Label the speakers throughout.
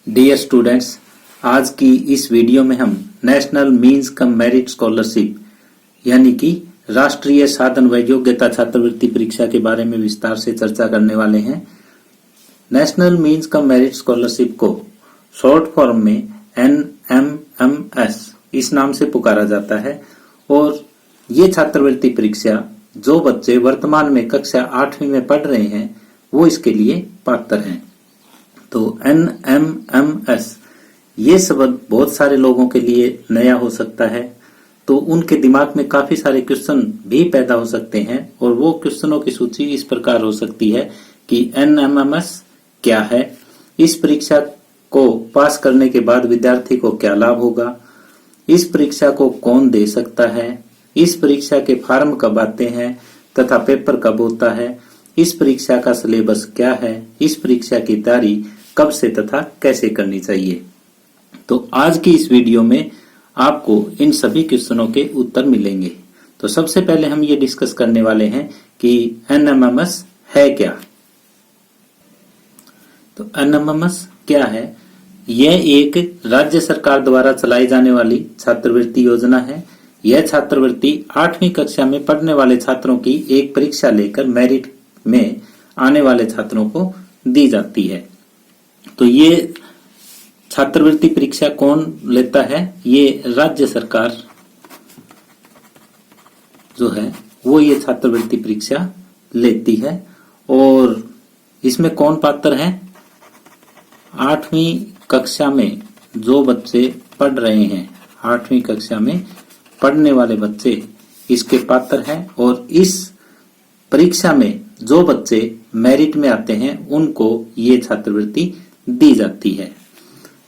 Speaker 1: Dear students, आज की इस वीडियो में हम national means cum merit scholarship यानी कि राष्ट्रीय साधन व योग्यता छात्रवृत्ति परीक्षा के बारे में विस्तार से चर्चा करने वाले हैं। National means cum merit scholarship को शॉर्ट फॉर्म में NMMS इस नाम से पुकारा जाता है और ये छात्रवृत्ति परीक्षा जो बच्चे वर्तमान में कक्षा 8वीं में पढ़ रहे हैं वो इसके लिए पात्र हैं। तो NMMS ये शब्द बहुत सारे लोगों के लिए नया हो सकता है, तो उनके दिमाग में काफी सारे क्वेश्चन भी पैदा हो सकते हैं और वो क्वेश्चनों की सूची इस प्रकार हो सकती है कि NMMS क्या है, इस परीक्षा को पास करने के बाद विद्यार्थी को क्या लाभ होगा, इस परीक्षा को कौन दे सकता है, इस परीक्षा के फॉर्म कब आते हैं तथा पेपर कब होता है, इस परीक्षा का सिलेबस क्या है, इस परीक्षा की तैयारी कब से तथा कैसे करनी चाहिए। तो आज की इस वीडियो में आपको इन सभी क्वेश्चनों के उत्तर मिलेंगे। तो सबसे पहले हम ये डिस्कस करने वाले हैं कि NMMS है क्या। तो NMMS क्या है? यह एक राज्य सरकार द्वारा चलाई जाने वाली छात्रवृत्ति योजना है। यह छात्रवृत्ति 8वीं कक्षा में पढ़ने वाले छात्रों की एक परीक्षा लेकर मेरिट में आने वाले छात्रों को दी जाती है। तो ये छात्रवृत्ति परीक्षा कौन लेता है? ये राज्य सरकार जो है वो ये छात्रवृत्ति परीक्षा लेती है। और इसमें कौन पात्र है? 8वीं कक्षा में जो बच्चे पढ़ रहे हैं, 8वीं कक्षा में पढ़ने वाले बच्चे इसके पात्र हैं और इस परीक्षा में जो बच्चे मेरिट में आते हैं उनको ये छात्रवृत्ति दी जाती है।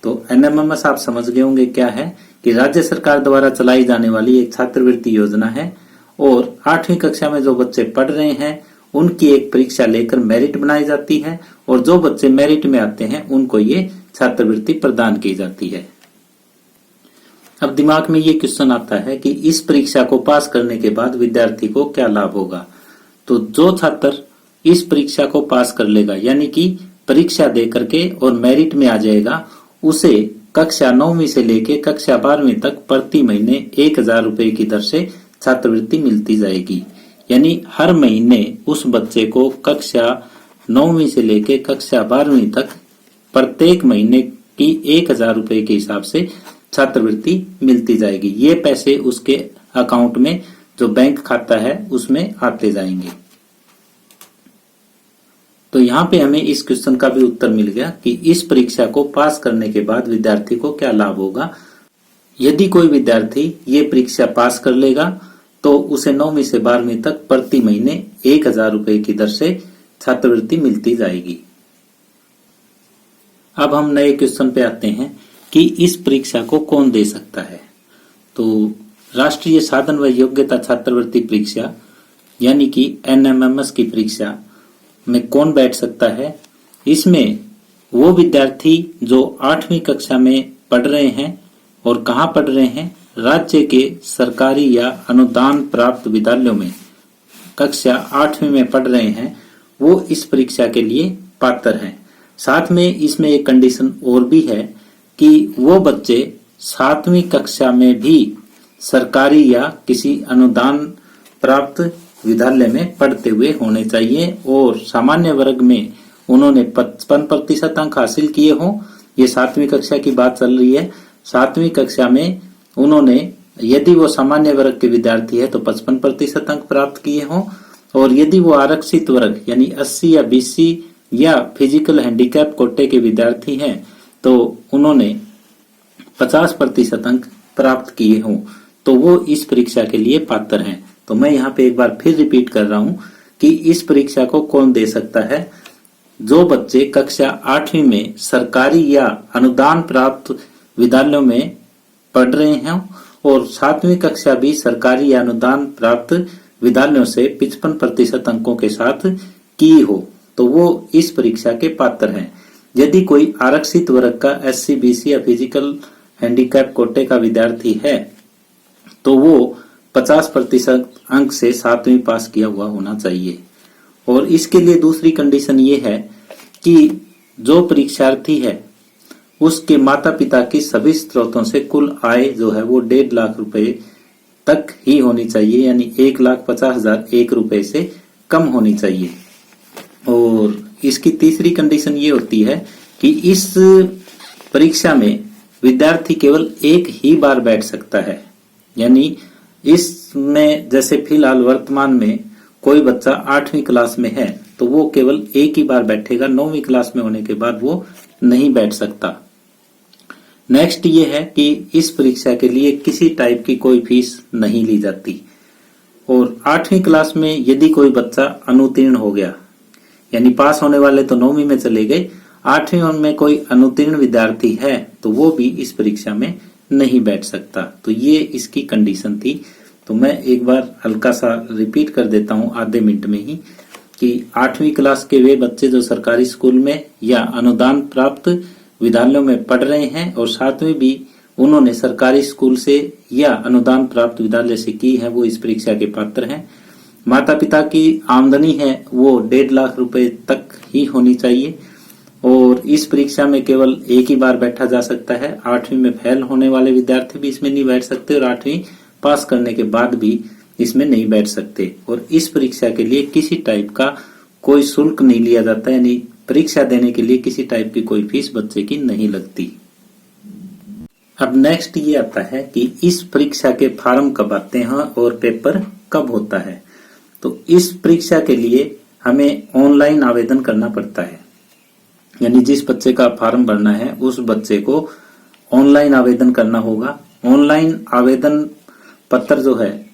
Speaker 1: तो NMMS आप समझ गए होंगे क्या है कि राज्य सरकार द्वारा चलाई जाने वाली एक छात्रवृत्ति योजना है और 8वीं कक्षा में जो बच्चे पढ़ रहे हैं उनकी एक परीक्षा लेकर मेरिट बनाई जाती है और जो बच्चे मेरिट में आते हैं उनको ये छात्रवृत्ति प्रदान की जाती है। अब दिमाग में ये क्वेश्चन आता है कि इस परीक्षा को पास करने के बाद विद्यार्थी को क्या लाभ होगा। तो जो छात्र इस परीक्षा को पास कर लेगा यानी कि परीक्षा दे करके और मेरिट में आ जाएगा, उसे कक्षा 9वीं से लेके कक्षा 12वीं तक प्रति महीने 1000 रुपए की दर से छात्रवृत्ति मिलती जाएगी। यानी हर महीने उस बच्चे को कक्षा 9वीं से लेके कक्षा 12वीं तक प्रत्येक महीने की 1000 रुपए के हिसाब से छात्रवृत्ति मिलती जाएगी। ये पैसे उसके अकाउंट में जो बैंक खाता है उसमें आते जाएंगे। तो यहाँ पे हमें इस क्वेश्चन का भी उत्तर मिल गया कि इस परीक्षा को पास करने के बाद विद्यार्थी को क्या लाभ होगा। यदि कोई विद्यार्थी ये परीक्षा पास कर लेगा तो उसे 9वीं से 12वीं तक प्रति महीने 1000 रुपए की दर से छात्रवृत्ति मिलती जाएगी। अब हम नए क्वेश्चन पे आते हैं कि इस परीक्षा को कौन दे सकता है। तो राष्ट्रीय साधन व योग्यता छात्रवृत्ति परीक्षा यानी कि NMMS की परीक्षा में कौन बैठ सकता है? इसमें वो विद्यार्थी जो 8वीं कक्षा में पढ़ रहे हैं और कहाँ पढ़ रहे हैं? राज्य के सरकारी या अनुदान प्राप्त विद्यालयों में कक्षा 8वीं में पढ़ रहे हैं, वो इस परीक्षा के लिए पात्र हैं। साथ में इसमें एक कंडीशन और भी है कि वो बच्चे 7वीं कक्षा में भी सरकारी या किसी अनुदान प्राप्त विद्यालय में पढ़ते हुए होने चाहिए और सामान्य वर्ग में उन्होंने 55% अंक हासिल किए हों। ये 7वीं कक्षा की बात चल रही है। 7वीं कक्षा में उन्होंने, यदि वो सामान्य वर्ग के विद्यार्थी है तो 55% अंक प्राप्त किए हों और यदि वो आरक्षित वर्ग यानी 80 या BC या फिजिकल हैंडीकैप कोटे के विद्यार्थी हैं तो उन्होंने 50% अंक प्राप्त किए हों, तो वो इस परीक्षा के लिए पात्र हैं। तो मैं यहाँ पे एक बार फिर रिपीट कर रहा हूँ कि इस परीक्षा को कौन दे सकता है? जो बच्चे कक्षा 8वीं में सरकारी या अनुदान प्राप्त विद्यालयों में पढ़ रहे हैं और 7वीं कक्षा भी सरकारी या अनुदान प्राप्त विद्यालयों से 55% अंकों के साथ की हो, तो वो इस परीक्षा के पात्र हैं। यदि कोई आरक्षित वर्ग का SC BC या फिजिकल हैंडीकैप कोटे का विद्यार्थी है तो वो 50% अंक से 7वीं पास किया हुआ होना चाहिए। और इसके लिए दूसरी कंडीशन ये है कि जो परीक्षार्थी है उसके माता पिता की सभी स्रोतों से कुल आय जो है वो 1.5 लाख रुपए तक ही होनी चाहिए, यानी 1,50,001 रुपए से कम होनी चाहिए। और इसकी तीसरी कंडीशन ये होती है कि इस परीक्षा में विद्यार्थी केवल एक ही बार बैठ सकता है, यानी इसमें जैसे फिलहाल वर्तमान में कोई बच्चा 8वीं क्लास में है तो वो केवल एक ही बार बैठेगा, 9वीं क्लास में होने के बाद वो नहीं बैठ सकता। नेक्स्ट ये है कि इस परीक्षा के लिए किसी टाइप की कोई फीस नहीं ली जाती। और 8वीं क्लास में यदि कोई बच्चा अनुत्तीर्ण हो गया, यानी पास होने वाले तो 9वीं में चले गए, 8वीं में कोई अनुत्तीर्ण विद्यार्थी है तो वो भी इस परीक्षा में नहीं बैठ सकता। तो ये इसकी कंडीशन थी। तो मैं एक बार हल्का सा रिपीट कर देता हूं आधे मिनट में ही कि 8वीं क्लास के वे बच्चे जो सरकारी स्कूल में या अनुदान प्राप्त विद्यालयों में पढ़ रहे हैं और 7वीं भी उन्होंने सरकारी स्कूल से या अनुदान प्राप्त विद्यालय से की है, वो इस परीक्षा के पात्र हैं। माता पिता की आमदनी है वो 1.5 लाख रुपए तक ही होनी चाहिए और इस परीक्षा में केवल एक ही बार बैठा जा सकता है। 8वीं में फेल होने वाले विद्यार्थी भी इसमें नहीं बैठ सकते और 8वीं पास करने के बाद भी इसमें नहीं बैठ सकते। और इस परीक्षा के लिए किसी टाइप का कोई शुल्क नहीं लिया जाता, यानी परीक्षा देने के लिए किसी टाइप की कोई फीस बच्चे की नहीं लगती। अब नेक्स्ट ये आता है कि इस परीक्षा के फॉर्म कब आते हैं और पेपर कब होता है। तो इस परीक्षा के लिए हमें ऑनलाइन आवेदन करना पड़ता है, यानी जिस बच्चे का फॉर्म भरना है उस बच्चे को ऑनलाइन आवेदन करना होगा। ऑनलाइन आवेदन पत्र जो है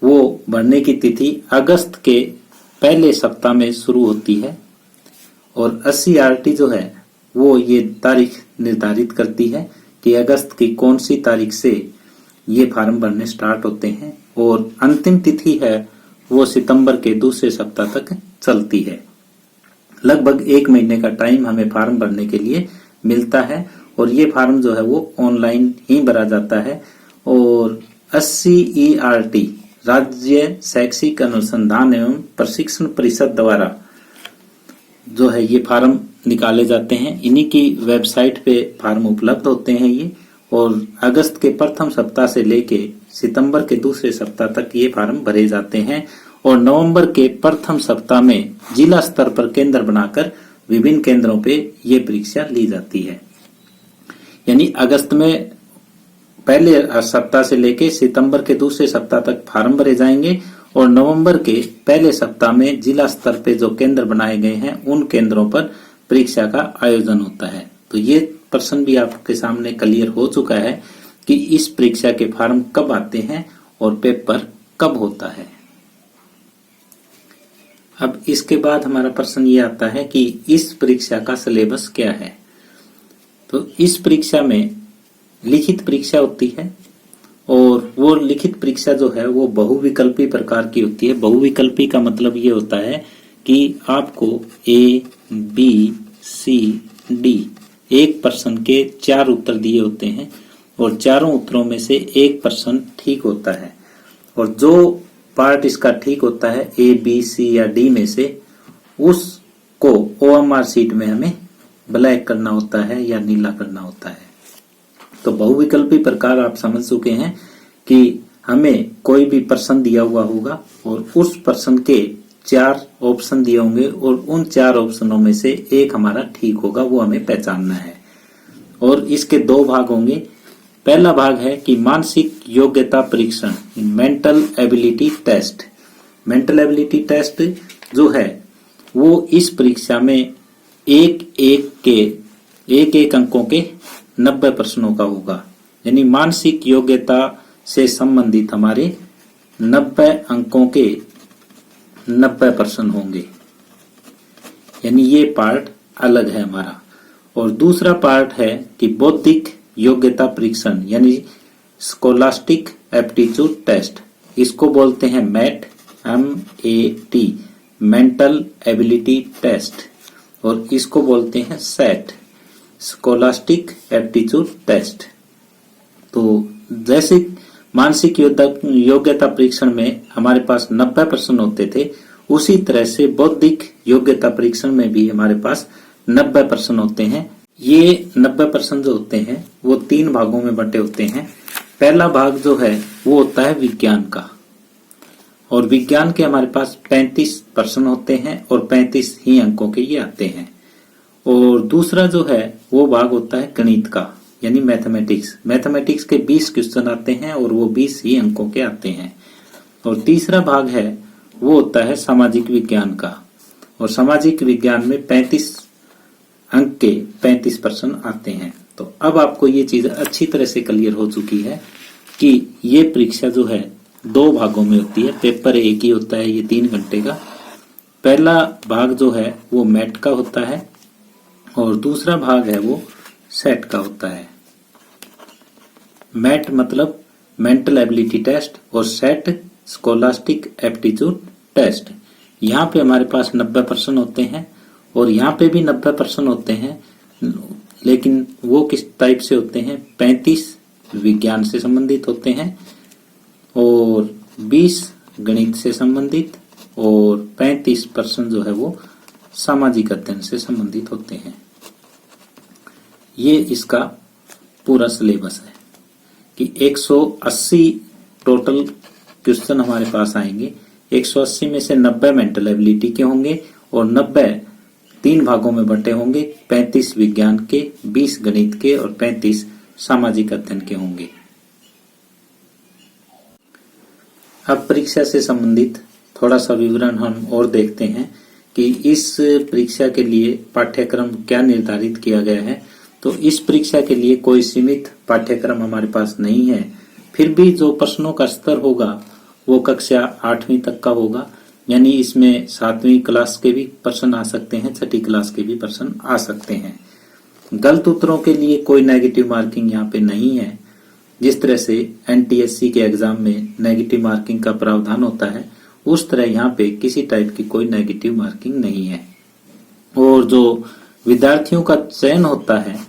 Speaker 1: वो भरने की तिथि अगस्त के पहले सप्ताह में शुरू होती है और SCERT जो है वो ये तारीख निर्धारित करती है कि अगस्त की कौन सी तारीख से ये फॉर्म भरने स्टार्ट होते हैं और अंतिम तिथि है वो सितंबर के दूसरे सप्ताह तक चलती है। लगभग 1 महीने का टाइम हमें फॉर्म भरने के लिए मिलता है और ये फॉर्म जो है वो ऑनलाइन ही भरा जाता है। और SCERT राज्य शैक्षिक अनुसंधान एवं प्रशिक्षण परिषद द्वारा जो है ये फॉर्म निकाले जाते हैं। इन्हीं की वेबसाइट पे फॉर्म उपलब्ध होते हैं ये, और अगस्त के प्रथम सप्ताह से लेके सितंबर के दूसरे सप्ताह तक ये फॉर्म भरे जाते हैं और नवंबर के प्रथम सप्ताह में जिला स्तर पर केंद्र बनाकर विभिन्न केंद्रों पे ये परीक्षा ली जाती है। यानी अगस्त में पहले सप्ताह से लेके सितंबर के दूसरे सप्ताह तक फॉर्म भरे जाएंगे और नवंबर के पहले सप्ताह में जिला स्तर पे जो केंद्र बनाए गए हैं उन केंद्रों पर परीक्षा का आयोजन होता है। तो ये प्रश्न भी आपके सामने क्लियर हो चुका है कि इस परीक्षा के फॉर्म कब आते हैं और पेपर कब होता है। अब इसके बाद हमारा प्रश्न ये आता है कि इस परीक्षा का सिलेबस क्या है। तो इस परीक्षा में लिखित परीक्षा होती है और वो लिखित परीक्षा जो है वो बहुविकल्पी प्रकार की होती है। बहुविकल्पी का मतलब ये होता है कि आपको A, B, C, D एक प्रश्न के 4 उत्तर दिए होते हैं और चारों उत्तरों में से एक प्रश्न ठीक होता है और जो पार्ट इसका ठीक होता है A, B, C या D में से उसको OMR शीट में हमें ब्लैक करना होता है या नीला करना होता है। तो बहुविकल्पी प्रकार आप समझ चुके हैं कि हमें कोई भी प्रश्न दिया हुआ होगा और उस प्रश्न के 4 ऑप्शन दिए होंगे और उन 4 ऑप्शनों में से एक हमारा ठीक होगा, वो हमें पहचानना है। और इसके 2 भाग होंगे। पहला भाग है कि मानसिक योग्यता परीक्षण, mental ability test. Mental ability test जो है वो इस परीक्षा में एक अंकों के 90 प्रश्नों का होगा, यानी मानसिक योग्यता से संबंधित हमारे 90 अंकों के 90 प्रश्न होंगे, यानी ये पार्ट अलग है हमारा। और दूसरा पार्ट है कि बौद्धिक योग्यता परीक्षण, यानी स्कोलास्टिक एप्टीट्यूड टेस्ट। इसको बोलते हैं MAT, MAT, mental ability test, और इसको बोलते हैं सेट, स्कोलास्टिक एप्टीट्यूड टेस्ट। तो जैसे मानसिक योग्यता परीक्षण में हमारे पास 90 प्रश्न होते थे, उसी तरह से बौद्धिक योग्यता परीक्षण में भी हमारे पास 90 प्रश्न होते हैं। ये 90% जो होते हैं वो 3 भागों में बंटे होते हैं। पहला भाग जो है वो होता है विज्ञान का, और विज्ञान के हमारे पास 35 प्रश्न होते हैं और 35 ही अंकों के ये आते हैं। और दूसरा जो है वो भाग होता है गणित का, यानी मैथमेटिक्स। मैथमेटिक्स के 20 क्वेश्चन आते हैं और वो 20 ही अंकों के आते हैं। और तीसरा भाग है वो होता है सामाजिक विज्ञान का, और सामाजिक विज्ञान में 35 अंक के 35 प्रश्न आते हैं। तो अब आपको ये चीज अच्छी तरह से क्लियर हो चुकी है कि ये परीक्षा जो है 2 भागों में होती है। पेपर एक ही होता है, ये 3 घंटे का। पहला भाग जो है वो मैट का होता है और दूसरा भाग है वो सेट का होता है। मैट मतलब मेंटल एबिलिटी टेस्ट और सेट स्कॉलास्टिक एप्टीट्यूड टेस्ट। यहाँ पे हमारे पास 90 प्रश्न होते हैं और यहाँ पे भी 90 प्रश्न होते हैं, लेकिन वो किस टाइप से होते हैं? 35 विज्ञान से संबंधित होते हैं और 20 गणित से संबंधित और 35 प्रश्न जो है वो सामाजिक अध्ययन से संबंधित होते हैं। ये इसका पूरा सिलेबस है कि 180 टोटल क्वेश्चन हमारे पास आएंगे। 180 में से 90 मेंटल एबिलिटी के होंगे और 90 3 भागों में बंटे होंगे। 35 विज्ञान के, 20 गणित के और 35 सामाजिक अध्ययन के होंगे। अब परीक्षा से संबंधित थोड़ा सा विवरण हम और देखते हैं कि इस परीक्षा के लिए पाठ्यक्रम क्या निर्धारित किया गया है। तो इस परीक्षा के लिए कोई सीमित पाठ्यक्रम हमारे पास नहीं है। फिर भी जो प्रश्नों का स्तर होगा वो कक्षा 8वीं तक का होगा, यानी इसमें 7वीं क्लास के भी प्रश्न आ सकते हैं, 6ठी क्लास के भी प्रश्न आ सकते हैं। गलत उत्तरों के लिए कोई नेगेटिव मार्किंग यहाँ पे नहीं है। जिस तरह से एनटीएससी के एग्जाम में नेगेटिव मार्किंग का प्रावधान होता है, उस तरह यहाँ पे किसी टाइप की कोई नेगेटिव मार्किंग नहीं है। और जो विद्यार्थियों का चयन होता है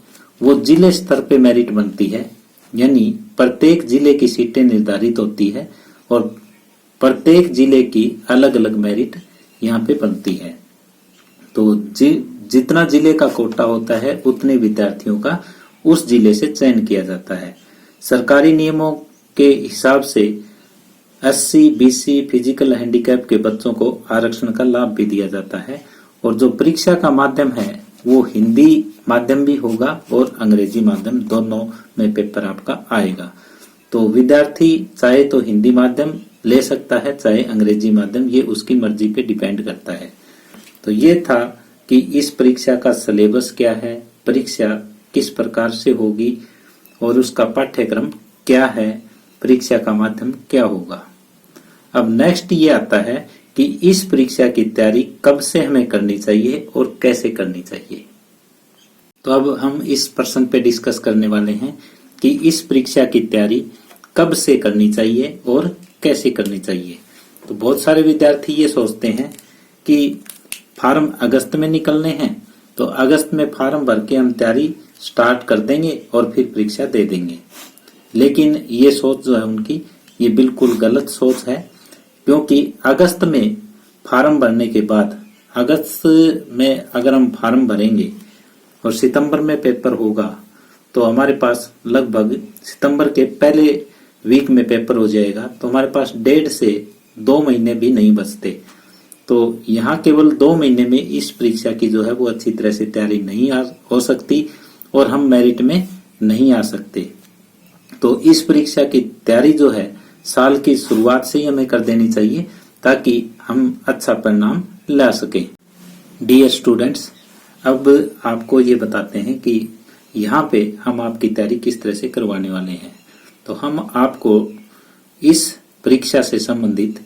Speaker 1: वो जिले स्तर पे मेरिट बनती है, यानी प्रत्येक जिले की सीटें निर्धारित होती है और प्रत्येक जिले की अलग अलग मेरिट यहाँ पे बनती है। तो जितना जिले का कोटा होता है उतने विद्यार्थियों का उस जिले से चयन किया जाता है। सरकारी नियमों के हिसाब से एससी, बीसी, फिजिकल हैंडीकैप के बच्चों को आरक्षण का लाभ भी दिया जाता है। और जो परीक्षा का माध्यम है वो हिंदी माध्यम भी होगा और अंग्रेजी माध्यम, दोनों में पेपर आपका आएगा। तो विद्यार्थी चाहे तो हिंदी माध्यम ले सकता है, चाहे अंग्रेजी माध्यम, ये उसकी मर्जी पे डिपेंड करता है। तो ये था कि इस परीक्षा का सिलेबस क्या है, परीक्षा किस प्रकार से होगी और उसका पाठ्यक्रम क्या है, परीक्षा का माध्यम क्या होगा। अब नेक्स्ट ये आता है कि इस परीक्षा की तैयारी कब से हमें करनी चाहिए और कैसे करनी चाहिए। तो अब हम इस प्रश्न पे डिस्कस करने वाले हैं कि इस परीक्षा की तैयारी कब से करनी चाहिए और कैसे करनी चाहिए। तो बहुत सारे विद्यार्थी ये सोचते हैं कि फार्म अगस्त में निकलने हैं, तो अगस्त में फार्म भर के हम तैयारी स्टार्ट कर देंगे और फिर परीक्षा दे देंगे। लेकिन ये सोच जो है उनकी, ये बिल्कुल गलत सोच है, क्योंकि अगस्त में फार्म भरने के बाद, अगस्त में अगर हम फार्म भरेंगे और सितंबर में पेपर होगा, तो हमारे पास लगभग सितंबर के पहले वीक में पेपर हो जाएगा। तो हमारे पास 1.5 से 2 महीने भी नहीं बचते। तो यहाँ केवल 2 महीने में इस परीक्षा की जो है वो अच्छी तरह से तैयारी नहीं हो सकती और हम मेरिट में नहीं आ सकते। तो इस परीक्षा की तैयारी जो है साल की शुरुआत से ही हमें कर देनी चाहिए, ताकि हम अच्छा परिणाम ला सकें। डियर स्टूडेंट्स, अब आपको ये बताते हैं कि यहाँ पे हम आपकी तैयारी किस तरह से करवाने वाले हैं। तो हम आपको इस परीक्षा से संबंधित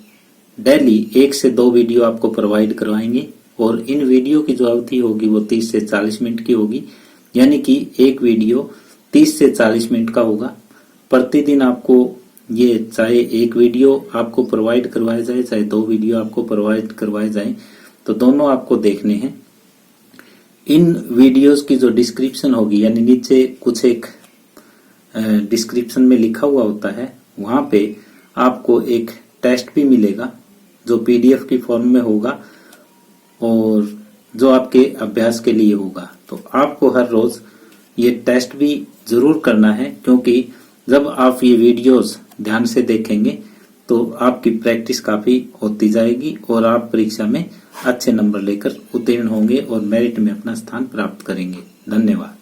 Speaker 1: डेली 1 से 2 वीडियो आपको प्रोवाइड करवाएंगे और इन वीडियो की जो अवधि होगी वो 30 से 40 मिनट की होगी, यानी कि एक वीडियो 30 से 40 मिनट का होगा। प्रतिदिन आपको ये चाहे एक वीडियो आपको प्रोवाइड करवाया जाए, चाहे 2 वीडियो आपको प्रोवाइड करवाए जाए, तो दोनों आपको देखने हैं। इन वीडियोस की जो डिस्क्रिप्शन होगी, यानी नीचे कुछ एक डिस्क्रिप्शन में लिखा हुआ होता है, वहां पे आपको एक टेस्ट भी मिलेगा जो पीडीएफ की फॉर्म में होगा और जो आपके अभ्यास के लिए होगा। तो आपको हर रोज ये टेस्ट भी जरूर करना है, क्योंकि जब आप ये वीडियोस ध्यान से देखेंगे तो आपकी प्रैक्टिस काफी होती जाएगी और आप परीक्षा में अच्छे नंबर लेकर उत्तीर्ण होंगे और मेरिट में अपना स्थान प्राप्त करेंगे। धन्यवाद।